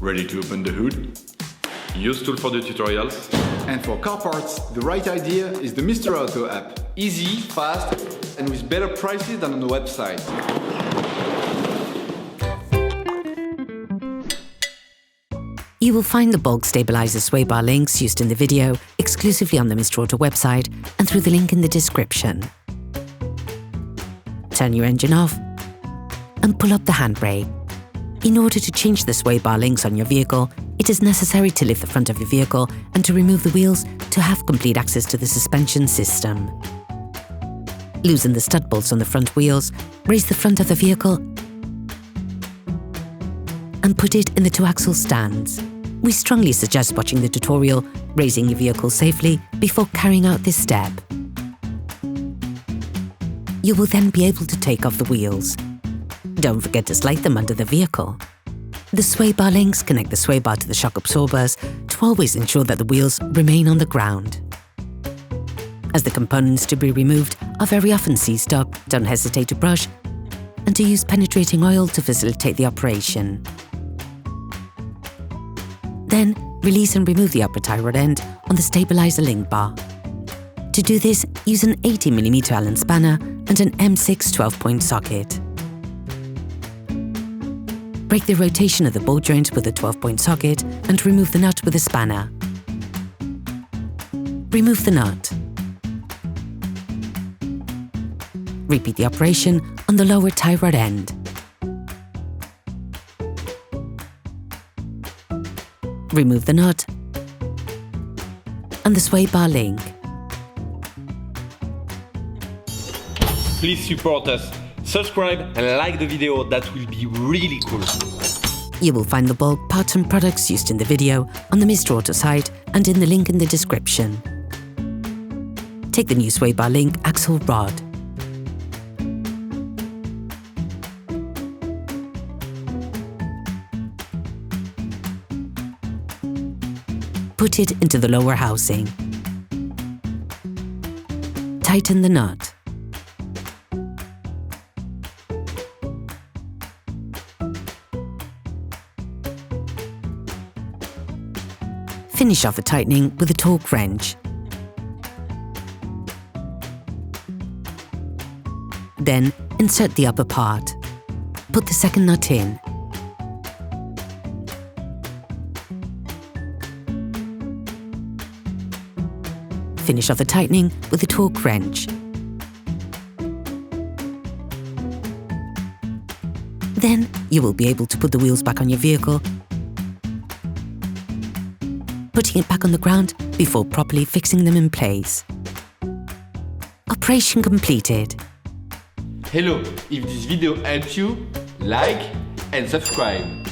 Ready to open the hood? UseTool for the tutorials. And for car parts, the right idea is the Mr. Auto app. Easy, fast, and with better prices than on the website. You will find the bulk stabilizer sway bar links used in the video exclusively on the Mr. Auto website and through the link in the description. Turn your engine off and pull up the handbrake. In order to change the sway bar links on your vehicle, it is necessary to lift the front of your vehicle and to remove the wheels to have complete access to the suspension system. Loosen the stud bolts on the front wheels, raise the front of the vehicle and put it in the two-axle stands. We strongly suggest watching the tutorial, raising your vehicle safely before carrying out this step. You will then be able to take off the wheels. Don't forget to slide them under the vehicle. The sway bar links connect the sway bar to the shock absorbers to always ensure that the wheels remain on the ground. As the components to be removed are very often seized up, don't hesitate to brush and to use penetrating oil to facilitate the operation. Then, release and remove the upper tie rod end on the stabilizer link bar. To do this, use an 80mm Allen spanner and an mk6 12-point socket. Break the rotation of the ball joint with a 12-point socket and remove the nut with a spanner. Remove the nut. Repeat the operation on the lower tie rod end. Remove the nut and the sway bar link. Please support us. Subscribe and like the video, that will be really cool. You will find the bulk parts and products used in the video on the Mr. Auto site and in the link in the description. Take the new sway bar link axle rod. Put it into the lower housing. Tighten the nut. Finish off the tightening with a torque wrench. Then insert the upper part. Put the second nut in. Finish off the tightening with a torque wrench. Then you will be able to put the wheels back on your vehicle, putting it back on the ground before properly fixing them in place. Operation completed. Hello, if this video helped you, like and subscribe.